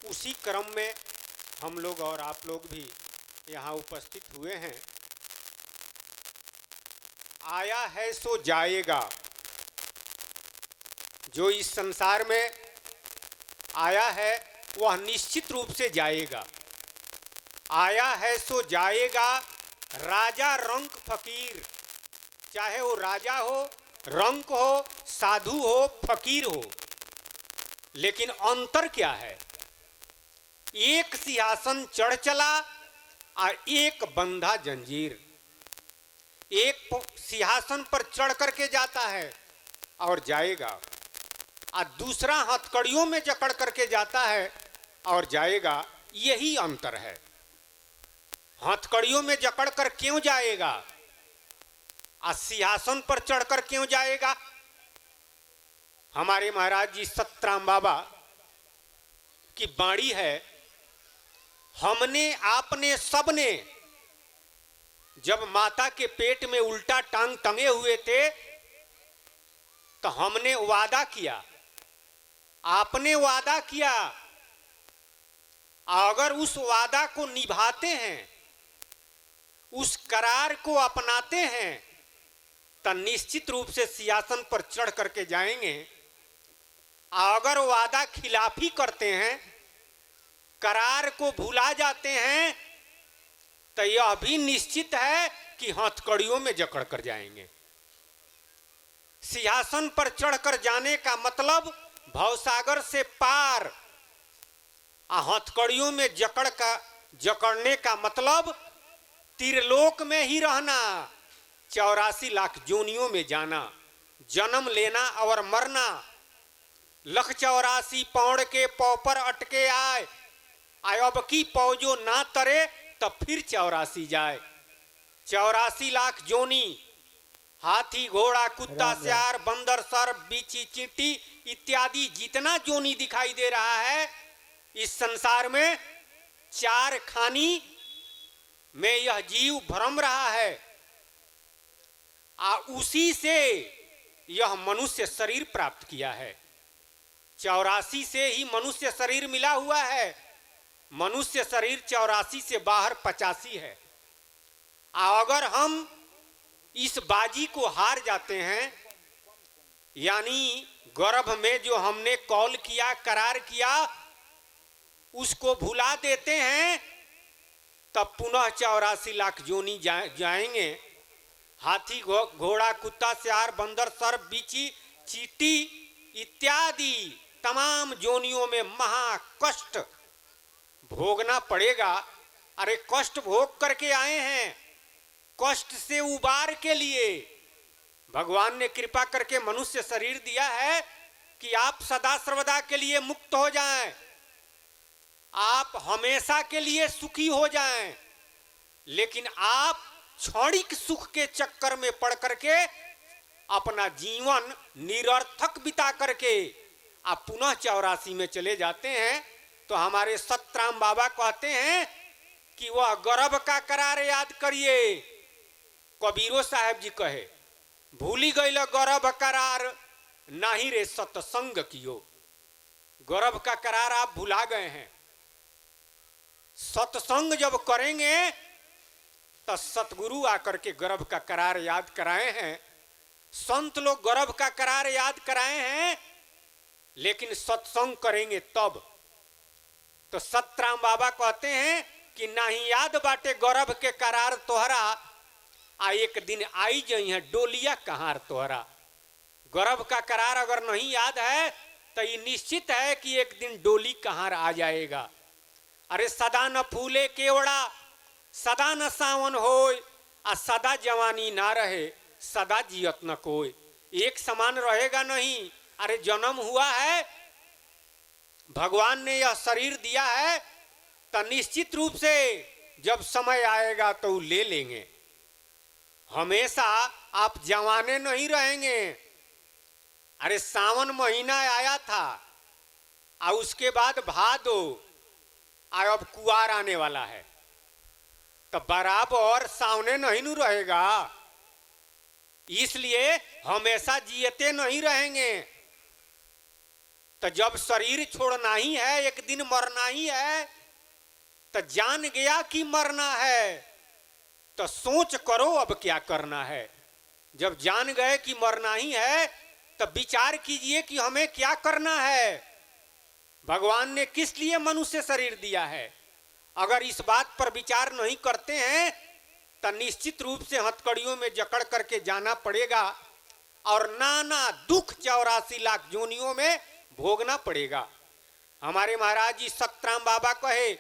उसी क्रम में हम लोग और आप लोग भी यहाँ उपस्थित हुए हैं। आया है सो जाएगा। जो इस संसार में आया है वह निश्चित रूप से जाएगा। आया है सो जाएगा। राजा रंक फकीर, चाहे वो राजा हो, रंक हो, साधु हो, फकीर हो, लेकिन अंतर क्या है? एक सिंहासन चढ़ चला और एक बंधा जंजीर। एक सिंहासन पर चढ़ करके जाता है और जाएगा, और दूसरा हथकड़ियों में जकड़ करके जाता है और जाएगा। यही अंतर है। हथकड़ियों में जकड़ कर क्यों जाएगा और सिंहासन पर चढ़कर क्यों जाएगा? हमारे महाराज जी सतराम बाबा की बाणी है, हमने आपने सबने जब माता के पेट में उल्टा टांग टंगे हुए थे तो हमने वादा किया, आपने वादा किया। अगर उस वादा को निभाते हैं, उस करार को अपनाते हैं, तो निश्चित रूप से सिंहासन पर चढ़ करके जाएंगे। अगर वादा खिलाफी करते हैं, करार को भुला जाते हैं, तो यह भी निश्चित है कि हथकड़ियों में जकड़ कर जाएंगे। सिंहासन पर चढ़कर जाने का मतलब भवसागर से पार, हथकड़ियों में जकड़ने का मतलब त्रिलोक में ही रहना, 84 लाख जोनियों में जाना, जन्म लेना और मरना। लख 84 पौड़ के पौ पर अटके आए, अब की पौ जो ना तरे तब फिर 84 जाए। 84 लाख जोनी, हाथी घोड़ा कुत्ता सियार बंदर सर्प बीची चींटी इत्यादि जितना जोनी दिखाई दे रहा है इस संसार में, 4 खानी में यह जीव भ्रम रहा है। उसी से यह मनुष्य शरीर प्राप्त किया है। 84 से ही मनुष्य शरीर मिला हुआ है। मनुष्य शरीर 84 से बाहर 85 है। अगर हम इस बाजी को हार जाते हैं, यानी गर्भ में जो हमने कौल किया, करार किया, उसको भुला देते हैं, तब पुनः 84 लाख जोनी जाएंगे। हाथी घोड़ा कुत्ता सियार बंदर सर्प बीची चींटी इत्यादि तमाम जोनियों में महा कष्ट भोगना पड़ेगा। अरे कष्ट भोग करके आए हैं, कष्ट से उबार के लिए भगवान ने कृपा करके मनुष्य शरीर दिया है कि आप सदा सर्वदा के लिए मुक्त हो जाएं, आप हमेशा के लिए सुखी हो जाएं। लेकिन आप क्षणिक सुख के चक्कर में पड़ करके अपना जीवन निरर्थक बिता करके आप पुनः 84 में चले जाते हैं। तो हमारे सतराम बाबा कहते हैं कि वह गर्भ का करार याद करिए। कबीरो साहब जी कहे, भूली गई गर्भ करार नहीं रे सत्संग कियो। गर्भ का करार आप भुला गए हैं। सत्संग जब करेंगे तो सतगुरु आकर के गर्भ का करार याद कराए हैं। संत लोग गर्भ का करार याद कराए हैं, लेकिन सत्संग करेंगे तब। तो सतराम बाबा कहते हैं कि नहीं याद बाटे गर्भ के करार तोहरा, एक दिन आई जई है डोलिया कहार तोहरा। गर्भ का करार अगर नहीं याद है तो ये निश्चित है कि एक दिन डोली कहार आ जाएगा। अरे सदा न फूले केवड़ा, सदा न सावन होय, सदा जवानी ना रहे, सदा जियत न कोई। एक समान रहेगा नहीं। अरे जन्म हुआ है, भगवान ने यह शरीर दिया है, तो निश्चित रूप से जब समय आएगा तो ले लेंगे। हमेशा आप जवाने नहीं रहेंगे। अरे सावन महीना आया था और उसके बाद भादो, अब कुआर आने वाला है, तो बराबर सावने नहीं न रहेगा। इसलिए हमेशा जियते नहीं रहेंगे। तो जब शरीर छोड़ना ही है, एक दिन मरना ही है, तो जान गया कि मरना है, तो सोच करो अब क्या करना है। जब जान गए कि मरना ही है, तो विचार कीजिए कि हमें क्या करना है। भगवान ने किस लिए मनुष्य शरीर दिया है। अगर इस बात पर विचार नहीं करते हैं तो निश्चित रूप से हथकड़ियों में जकड़ करके जाना पड़ेगा और नाना दुख 84 लाख जोनियों में भोगना पड़ेगा। हमारे महाराज जी सतराम बाबा कहे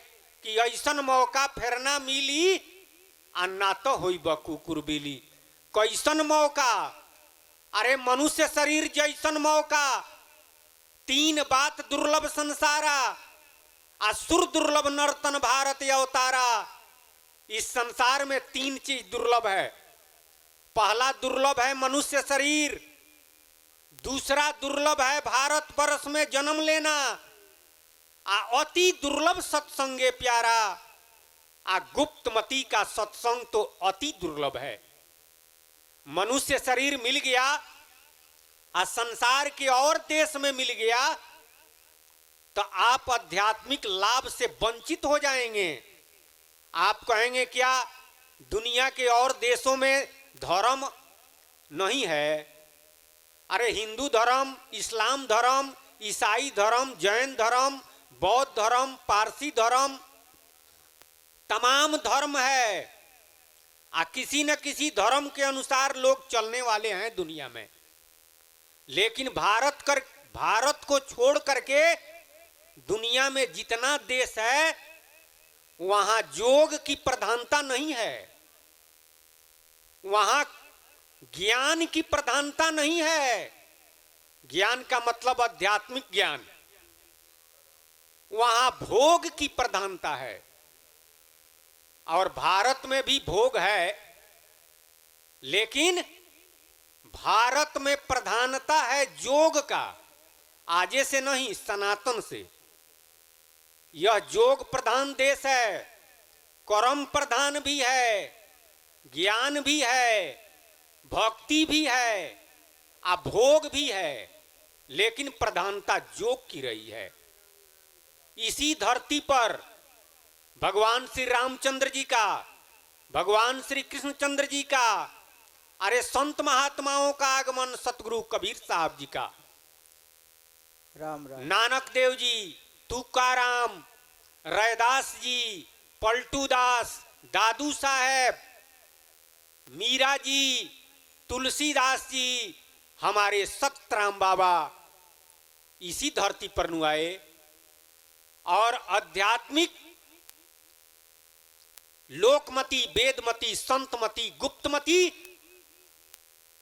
कि ऐसन मौका फिर ना मिली अन्ना तो होई कुकुर बिली। कैसन मौका, अरे मनुष्य शरीर जैसन मौका। 3 बात दुर्लभ संसारा, असुर दुर्लभ नर्तन भारत अवतारा। इस संसार में 3 चीज दुर्लभ है। पहला दुर्लभ है मनुष्य शरीर, दूसरा दुर्लभ है भारत वर्ष में जन्म लेना, अति दुर्लभ सत्संगे प्यारा। गुप्तमती का सत्संग तो अति दुर्लभ है। मनुष्य शरीर मिल गया, संसार के और देश में मिल गया, तो आप आध्यात्मिक लाभ से वंचित हो जाएंगे। आप कहेंगे क्या दुनिया के और देशों में धर्म नहीं है? अरे हिंदू धर्म, इस्लाम धर्म, ईसाई धर्म, जैन धर्म, बौद्ध धर्म, पारसी धर्म, तमाम धर्म है। किसी न किसी धर्म के अनुसार लोग चलने वाले हैं दुनिया में। लेकिन भारत को छोड़ करके दुनिया में जितना देश है वहां योग की प्रधानता नहीं है, वहां ज्ञान की प्रधानता नहीं है। ज्ञान का मतलब आध्यात्मिक ज्ञान। वहां भोग की प्रधानता है। और भारत में भी भोग है, लेकिन भारत में प्रधानता है योग का, आजे से नहीं सनातन से। यह योग प्रधान देश है, कर्म प्रधान भी है, ज्ञान भी है, भक्ति भी है, भोग भी है, लेकिन प्रधानता योग की रही है। इसी धरती पर भगवान श्री रामचंद्र जी का, भगवान श्री कृष्णचंद्र जी का, अरे संत महात्माओं का आगमन, सतगुरु कबीर साहब जी का, राम राम, नानक देव जी, तुकाराम, रैदास जी, पलटू दास, दादू साहेब, मीरा जी, तुलसीदास जी, हमारे सतराम बाबा इसी धरती पर नु आए और आध्यात्मिक लोकमती, वेदमती, संतमती, गुप्तमती,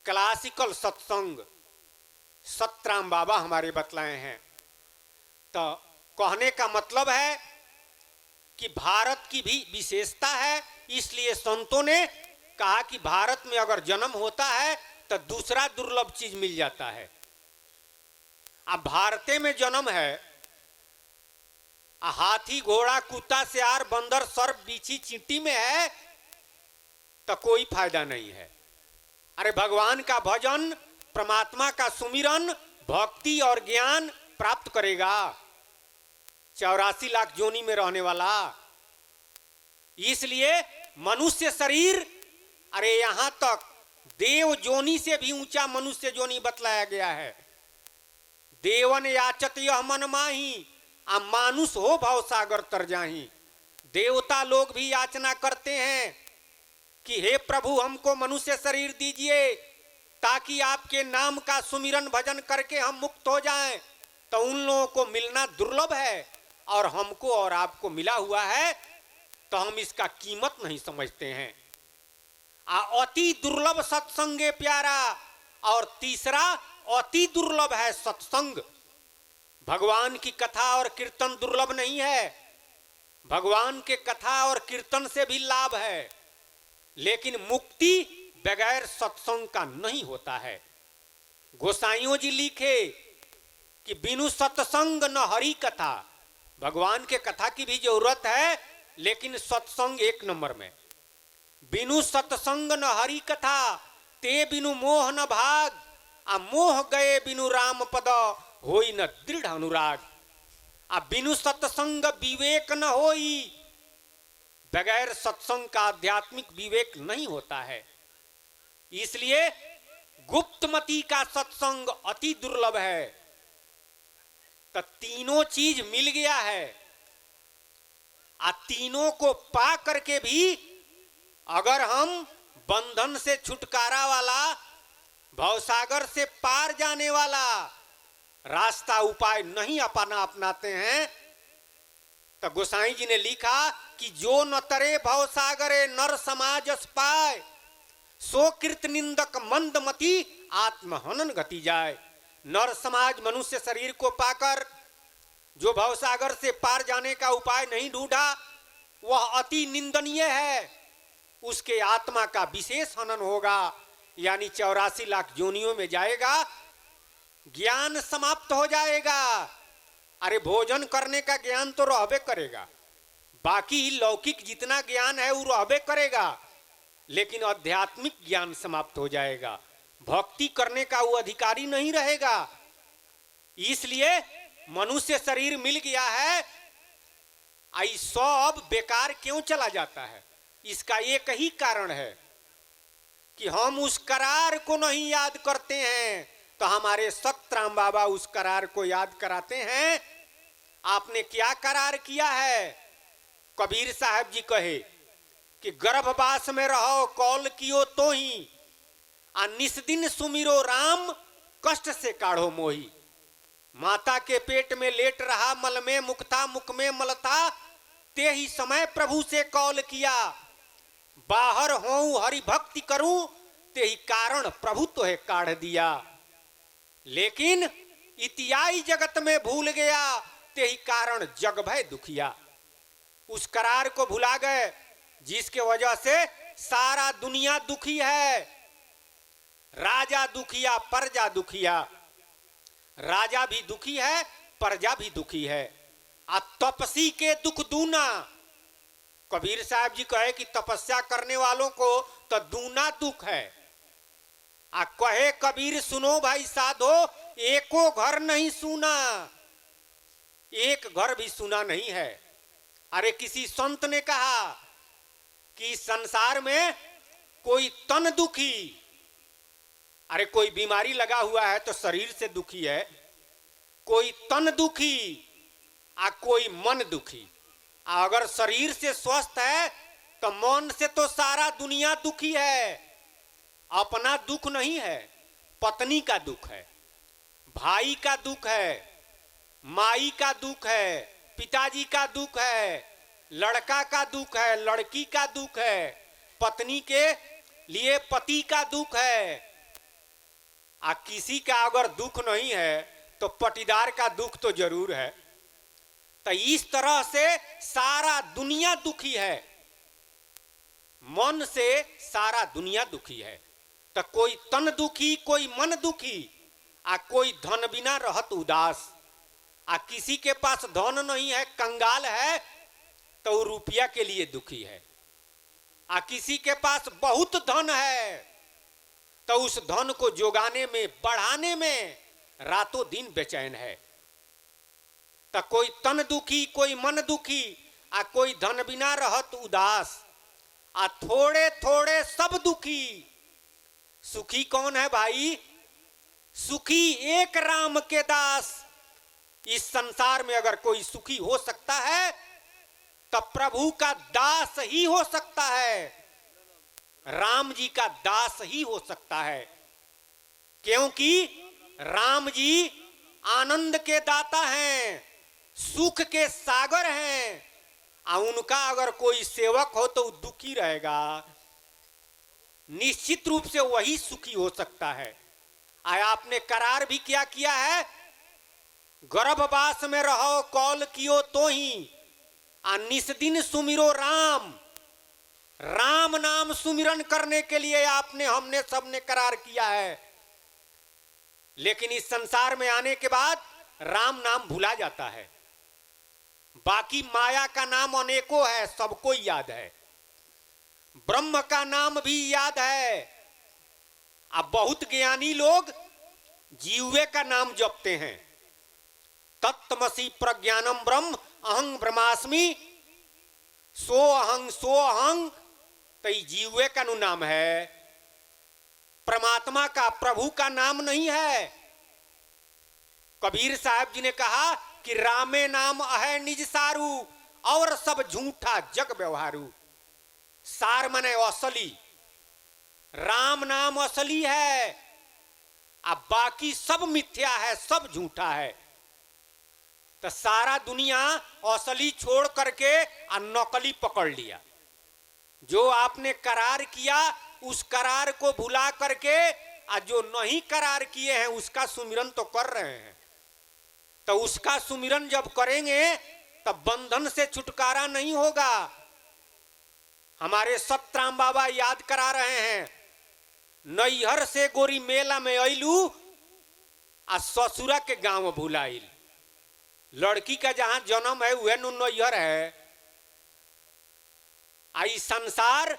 क्लासिकल सत्संग सतराम बाबा हमारे बतलाए हैं। तो कहने का मतलब है कि भारत की भी विशेषता है, इसलिए संतों ने कहा कि भारत में अगर जन्म होता है तो दूसरा दुर्लभ चीज मिल जाता है। अब भारते में जन्म है, हाथी, घोड़ा, कुत्ता, सियार, बंदर, सर्प, बीछी, चींटी में है तो कोई फायदा नहीं है। अरे भगवान का भजन, परमात्मा का सुमिरन, भक्ति और ज्ञान प्राप्त करेगा 84 लाख जोनी में रहने वाला। इसलिए मनुष्य शरीर, अरे यहां तक देव जोनी से भी ऊंचा मनुष्य जोनी बतलाया गया है। देवन याचत यह मन माही, मानुष हो भव सागर तर जाही। देवता लोग भी याचना करते हैं कि हे प्रभु हमको मनुष्य शरीर दीजिए ताकि आपके नाम का सुमिरन भजन करके हम मुक्त हो जाएं। तो उन लोगों को मिलना दुर्लभ है और हमको और आपको मिला हुआ है, तो हम इसका कीमत नहीं समझते हैं। अति दुर्लभ सत्संगे प्यारा, और तीसरा अति दुर्लभ है सत्संग। भगवान की कथा और कीर्तन दुर्लभ नहीं है, भगवान के कथा और कीर्तन से भी लाभ है, लेकिन मुक्ति बगैर सत्संग का नहीं होता है। गोसाइयों जी लिखे कि बिनु सत्संग न हरि कथा। भगवान के कथा की भी जरूरत है, लेकिन सत्संग एक नंबर में। बिनु सत्संग न हरि कथा, ते बिनु मोह न भाग, मोह गए बिनु राम पद, होई न दृढ़ अनुराग। आ बिनु सत्संग विवेक न होई, बगैर सत्संग का आध्यात्मिक विवेक नहीं होता है। इसलिए गुप्तमती का सत्संग अति दुर्लभ है। तो तीनों चीज मिल गया है, आ तीनों को पा करके भी अगर हम बंधन से छुटकारा वाला, भवसागर से पार जाने वाला रास्ता उपाय नहीं अपनाते हैं, तो गोसाई जी ने लिखा कि जो न तरे भवसागरे नर समाजस पाए, सो कृत निंदक मंदमती आत्महनन गति जाए। नर समाज मनुष्य शरीर को पाकर जो भवसागर से पार जाने का उपाय नहीं ढूंढा, वह अति निंदनीय है। उसके आत्मा का विशेष हनन होगा, यानी 84 लाख योनियों में जाएगा, ज्ञान समाप्त हो जाएगा। अरे भोजन करने का ज्ञान तो रहबे करेगा, बाकी लौकिक जितना ज्ञान है वो रहबे करेगा, लेकिन आध्यात्मिक ज्ञान समाप्त हो जाएगा। भक्ति करने का वो अधिकारी नहीं रहेगा। इसलिए मनुष्य शरीर मिल गया है, आई सब बेकार क्यों चला जाता है? इसका एक ही कारण है कि हम उस करार को नहीं याद करते हैं। तो हमारे सतराम बाबा उस करार को याद कराते हैं। आपने क्या करार किया है? कबीर साहब जी कहे कि गर्भवास में रहो कौल कियो तो ही, आ निस्दिन सुमिरो राम कष्ट से काढ़ो मोही। माता के पेट में लेट रहा मल में मुख था, मुख में मल था, ते ही समय प्रभु से कौल किया। बाहर होऊं हरि भक्ति करूं, ते ही कारण प्रभु तो है काढ़ दिया। लेकिन इतिहाई जगत में भूल गया, ते ही कारण जग भय दुखिया। उस करार को भुला गए जिसके वजह से सारा दुनिया दुखी है। राजा दुखिया, प्रजा दुखिया। राजा भी दुखी है, प्रजा भी दुखी है। आ तपसी के दुख दूना। कबीर साहब जी कहे कि तपस्या करने वालों को तो दूना दुख है। आ कहे कबीर सुनो भाई साधो, एको घर नहीं सुना, एक घर भी सुना नहीं है। अरे किसी संत ने कहा कि संसार में कोई तन दुखी, अरे कोई बीमारी लगा हुआ है तो शरीर से दुखी है, कोई तन दुखी आ कोई मन दुखी। अगर शरीर से स्वस्थ है तो मन से तो सारा दुनिया दुखी है। अपना दुख नहीं है, पत्नी का दुख है, भाई का दुख है, माई का दुख है, पिताजी का दुख है, लड़का का दुख है, लड़की का दुख है, पत्नी के लिए पति का दुख है। आ किसी का अगर दुख नहीं है तो पटीदार का दुख तो जरूर है। तो इस तरह से सारा दुनिया दुखी है, मन से सारा दुनिया दुखी है। तो कोई तन दुखी, कोई मन दुखी, आ कोई धन बिना रहत उदास। आ किसी के पास धन नहीं है, कंगाल है, तो वो रुपया के लिए दुखी है। आ किसी के पास बहुत धन है तो उस धन को जोगाने में, बढ़ाने में रातों दिन बेचैन है। तो कोई तन दुखी, कोई मन दुखी, आ कोई धन बिना रहत उदास। आ थोड़े थोड़े सब दुखी। सुखी कौन है भाई? सुखी एक राम के दास। इस संसार में अगर कोई सुखी हो सकता है तो प्रभु का दास ही हो सकता है, राम जी का दास ही हो सकता है। क्योंकि राम जी आनंद के दाता हैं, सुख के सागर हैं। उनका अगर कोई सेवक हो तो दुखी रहेगा, निश्चित रूप से वही सुखी हो सकता है। आपने करार भी क्या किया है? गर्भवास में रहो कौल कियो तो ही, निस्दिन सुमिरो राम। राम नाम सुमिरन करने के लिए आपने, हमने सबने करार किया है। लेकिन इस संसार में आने के बाद राम नाम भूला जाता है। बाकी माया का नाम अनेकों है, सबको याद है। ब्रह्म का नाम भी याद है। अब बहुत ज्ञानी लोग जीवे का नाम जपते हैं, तत्तमसि प्रज्ञानम ब्रह्म अहं ब्रह्मास्मि सो अहं। तो जीवे का नु नाम है, परमात्मा का, प्रभु का नाम नहीं है। कबीर साहब जी ने कहा कि रामे नाम अहे निज सारू और सब झूठा जग व्यवहारू। सार मने असली, राम नाम असली है, अब बाकी सब मिथ्या है, सब झूठा है। तो सारा दुनिया असली छोड़ करके और नकली पकड़ लिया। जो आपने करार किया उस करार को भुला करके और जो नहीं करार किए हैं उसका सुमिरन तो कर रहे हैं। तो उसका सुमिरन जब करेंगे तब बंधन से छुटकारा नहीं होगा। हमारे सतराम बाबा याद करा रहे हैं, नैहर से गोरी मेला में अइलू आ ससुरा के गांव भुलाइल। लड़की का जहां जन्म है वह नैहर है। आई संसार,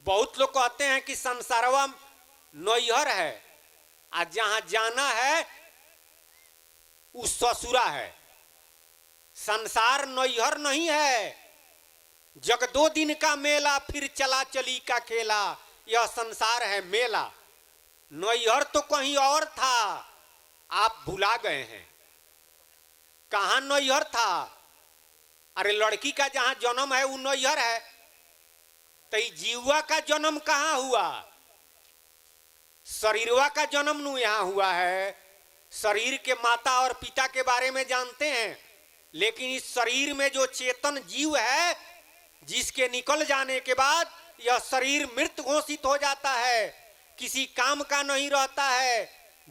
बहुत लोग कहते हैं कि संसारवा नैहर है, आज जहां जाना है उस ससुरा है। संसार नैहर नहीं है। जग 2 दिन का मेला फिर चला चली का खेला, यह संसार है मेला। नैहर तो कहीं और था, आप भुला गए हैं। कहां नैहर था? अरे लड़की का जहां जन्म है वो नैहर है। तो जीवा का जन्म कहां हुआ? शरीरवा का जन्म नु यहां हुआ है। शरीर के माता और पिता के बारे में जानते हैं, लेकिन इस शरीर में जो चेतन जीव है, जिसके निकल जाने के बाद यह शरीर मृत घोषित हो जाता है, किसी काम का नहीं रहता है।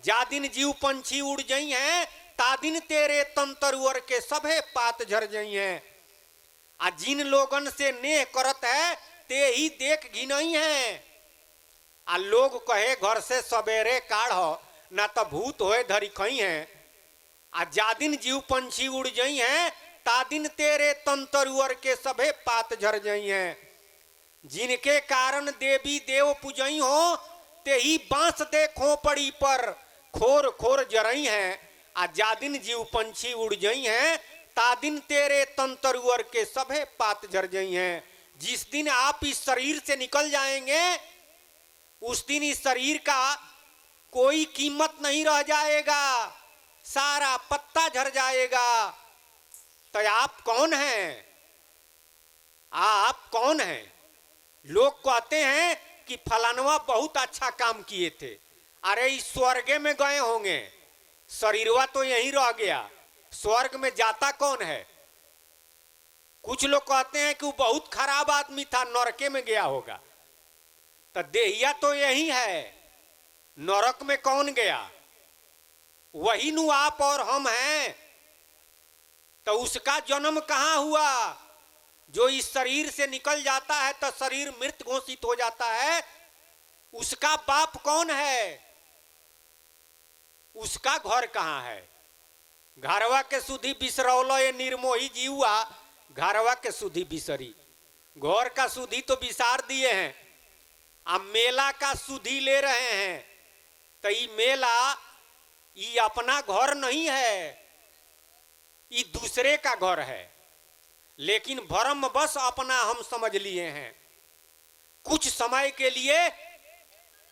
जा दिन जीव पंछी उड़ जाई हैं, ता दिन तेरे तंतरुअर के सभे पात झर जाई हैं। आ जिन लोगन से नेह करत है ते ही देख घिनई हैं। आ लोग कहे घर से सवेरे काढ़ ना तो भूत होए धरी खई हैं। आ जा दिन जीव पंछी उड़ जाई हैं, ता दिन तेरे तंतरुअर के सभे पात झर जाई हैं। जिनके कारण देवी देव पूजई हो, ते ही बांस दे खोपड़ी पर खोर खोर जरई हैं। आ जा दिन जीव पंछी उड़ जाई हैं, ता दिन तेरे तंतरुअर के सभे पात झर जाई हैं। जिस दिन आप इस शरीर से निकल जाएंगे उस दिन इस शरीर का कोई कीमत नहीं रह जाएगा, सारा पत्ता झर जाएगा। तो आप कौन हैं? आप कौन हैं? लोग कहते हैं कि फलानवा बहुत अच्छा काम किए थे। अरे इस स्वर्ग में गए होंगे, शरीरवा तो यहीं रह गया, स्वर्ग में जाता कौन है? कुछ लोग कहते हैं कि वो बहुत खराब आदमी था, नरके में गया होगा। तो देहिया तो यही है, नरक में कौन गया? वही नु आप और हम हैं। तो उसका जन्म कहां हुआ? जो इस शरीर से निकल जाता है तो शरीर मृत घोषित हो जाता है, उसका बाप कौन है? उसका घर कहां है? घरवा के सुधी बिसरौलो ये निर्मोही जीवा, घरवा के सुधी बिसरी। घर का सुधी तो बिसार दिए हैं, अब मेला का सुधी ले रहे हैं। तो ये मेला ये अपना घर नहीं है, ये दूसरे का घर है। लेकिन भ्रम बस अपना हम समझ लिए हैं। कुछ समय के लिए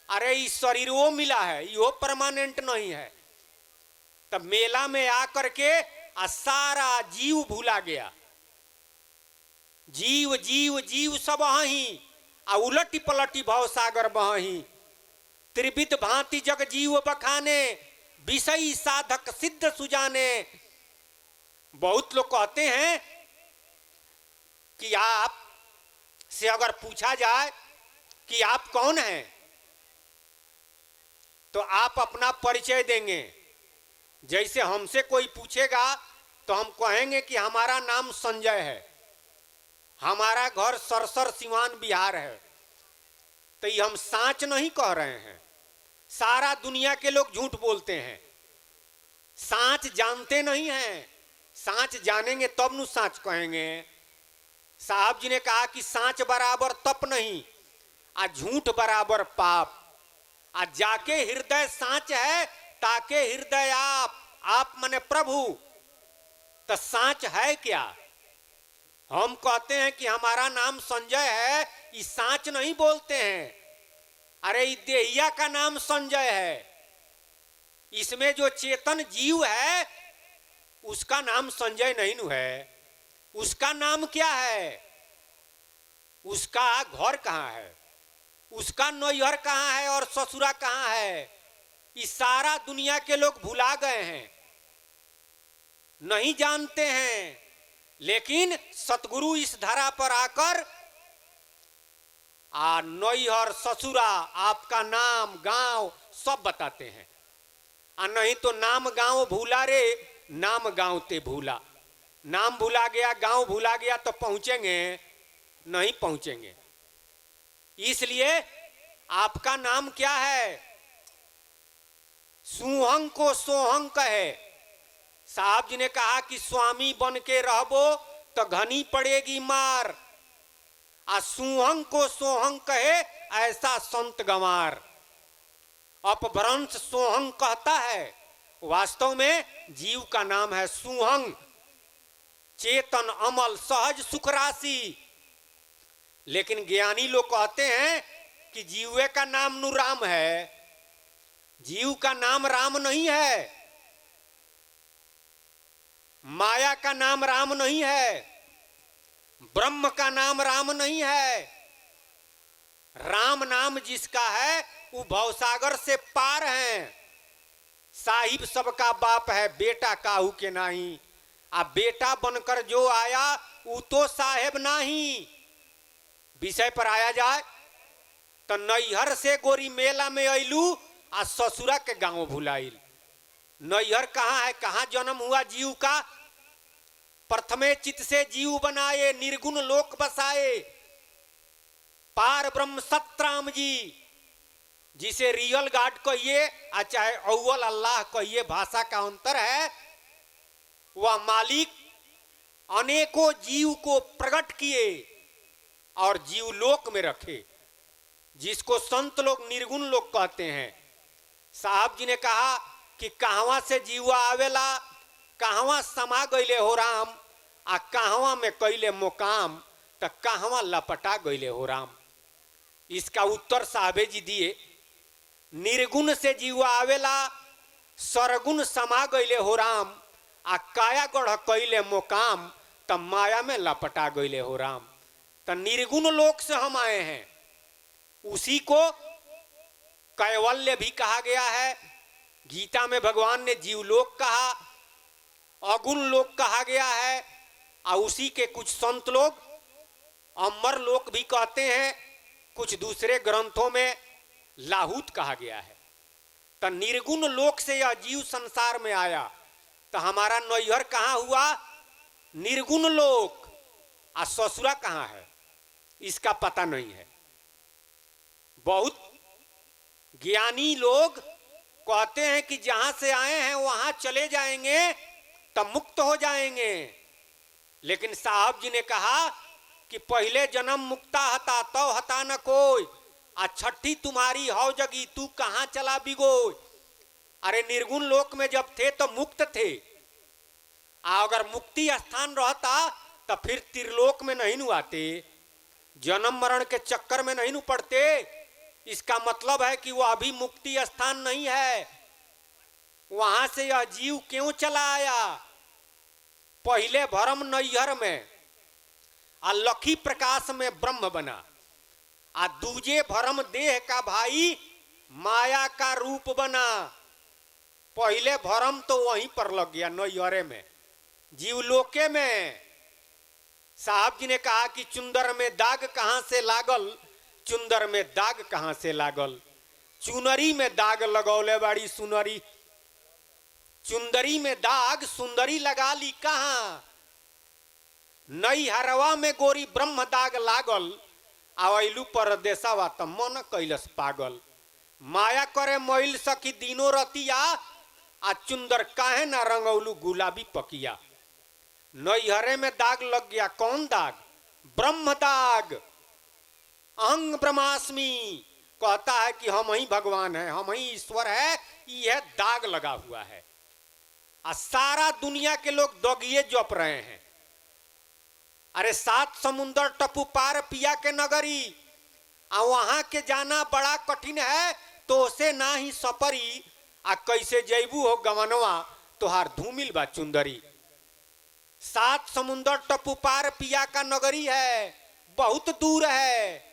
अरे इस शरीर वो मिला है, यो परमानेंट नहीं है। तब मेला में आकर के सारा जीव भूला गया। जीव जीव जीव सब अहीं, आ उलटी पलटी भव सागर बही। त्रिविध भांति जग जीव बखाने, विषयी साधक सिद्ध सुजाने। बहुत लोग कहते हैं कि आप से अगर पूछा जाए कि आप कौन हैं, तो आप अपना परिचय देंगे। जैसे हमसे कोई पूछेगा तो हम कहेंगे कि हमारा नाम संजय है, हमारा घर सरसर सिवान बिहार है। तो ये हम साच नहीं कह रहे हैं। सारा दुनिया के लोग झूठ बोलते हैं, साच जानते नहीं हैं। साच जानेंगे तब नु साच कहेंगे। साहब जी ने कहा कि साच बराबर तप नहीं, आ झूठ बराबर पाप। आ जाके हृदय साच है, ताके हृदय आप माने प्रभु। तो सांच है क्या? हम कहते हैं कि हमारा नाम संजय है, इस सांच नहीं बोलते हैं। अरे इस देहिया का नाम संजय है, इसमें जो चेतन जीव है उसका नाम संजय नहीं नु है। उसका नाम क्या है? उसका घर कहाँ है, उसका नैहर कहाँ है और ससुरा कहाँ है, इस सारा दुनिया के लोग भुला गए हैं, नहीं जानते हैं। लेकिन सतगुरु इस धरा पर आकर नैहर ससुरा आपका नाम गांव सब बताते हैं। नहीं तो नाम गांव भूला रे, नाम गांव ते भूला। नाम भूला गया, गांव भूला गया तो पहुंचेंगे नहीं पहुंचेंगे। इसलिए आपका नाम क्या है? सुहंग को सोहंग कहे। साहब जी ने कहा कि स्वामी बन के रहबो तो घनी पड़ेगी मार, सुहंग को सोहंग कहे ऐसा संत गंवार। अपभ्रंश सोहंग कहता है, वास्तव में जीव का नाम है सुहंग, चेतन अमल सहज सुख राशि। लेकिन ज्ञानी लोग कहते हैं कि जीवे का नाम नु राम है। जीव का नाम राम नहीं है, माया का नाम राम नहीं है, ब्रह्म का नाम राम नहीं है। राम नाम जिसका है वो भवसागर से पार है। साहिब सबका बाप है, बेटा काहू के नहीं। अब बेटा बनकर जो आया वो तो साहेब नहीं। विषय पर आया जाए तो नैहर से गोरी मेला में अइलू आ ससुरा के गांव भुलाइल। नैहर कहाँ है, कहाँ जन्म हुआ जीव का? प्रथमे चित्त से जीव बनाए, निर्गुण लोक बसाए। पार ब्रह्म सतराम जी, जिसे रियल गॉड कहिए आ चाहे अव्वल अल्लाह कहिए, भाषा का अंतर है। वह मालिक अनेकों जीव को प्रकट किए और जीव लोक में रखे, जिसको संत लोग निर्गुण लोग कहते हैं। साहब जी ने कहा कि कहवा से जीवा आवेला, कहवा समा गईले हो राम, आ कहवा में कैले मुकाम, तो कहवा लपटा गईले हो राम। इसका उत्तर साहबे जी दिए, निर्गुण से जीवा आवेला, सरगुण समा गईले हो राम, आ काया गढ़ कैले मुकाम, तो माया में लपटा गईले हो राम। तो निर्गुण लोक से हम आए हैं, उसी को कैवल्य भी कहा गया है। गीता में भगवान ने जीवलोक कहा, अगुण लोक कहा गया है, और उसी के कुछ संत लोग अमर लोक भी कहते हैं। कुछ दूसरे ग्रंथों में लाहूत कहा गया है। तो निर्गुण लोक से यह जीव संसार में आया, तो हमारा नैहर कहाँ हुआ? निर्गुण लोक। और ससुरा कहाँ है इसका पता नहीं है। बहुत ज्ञानी लोग कहते हैं कि जहां से आए हैं वहां चले जाएंगे तो मुक्त हो जाएंगे। लेकिन साहब जी ने कहा कि पहले जन्म मुक्ता हता तो हता न कोई, आ छठी तुम्हारी हौ जगी तू कहां चला बिगोय। अरे निर्गुण लोक में जब थे तो मुक्त थे, अगर मुक्ति स्थान रहता तो फिर त्रिलोक में नहीं नु आते, जन्म मरण के चक्कर में नहीं नु पड़ते। इसका मतलब है कि वह अभी मुक्ति स्थान नहीं है। वहां से यह जीव क्यों चला आया? पहले भरम नैहर में आ लखी प्रकाश में ब्रह्म बना, आ दूजे भरम देह का भाई माया का रूप बना। पहले भरम तो वहीं पर लग गया नैहरे में, जीवलोके में। साहब जी ने कहा कि चुंदर में दाग कहां से लागल, चुंदर में दाग कहां से लागल, चुनरी में दाग लगौले बाड़ी सुनरी, चुंदरी में दाग सुंदरी लगा ली कहां। नई हरवा में गोरी ब्रह्म दाग लागल, आवैलू परदेसवा त मन कैलस पागल। माया करे मोइल सखी दिनो रतिया, आ चुंदर काहे ना रंगौलू गुलाबी पकिया। नैहरे में दाग लग गया, कौन दाग? ब्रह्म दाग। अंग ब्रह्मास्मि कहता है कि हम ही भगवान हैं, हम ही ईश्वर है, यह दाग लगा हुआ है। और सारा दुनिया के लोग दगिए जप रहे हैं। अरे 7 समुंदर टपू पार पिया के नगरी, आ वहां के जाना बड़ा कठिन है, तो से ना ही सपरी, आ कैसे जैबू हो गवनवा तोहार धूमिल बा चुंदरी। 7 समुंदर टपू पार पिया का नगरी है, बहुत दूर है,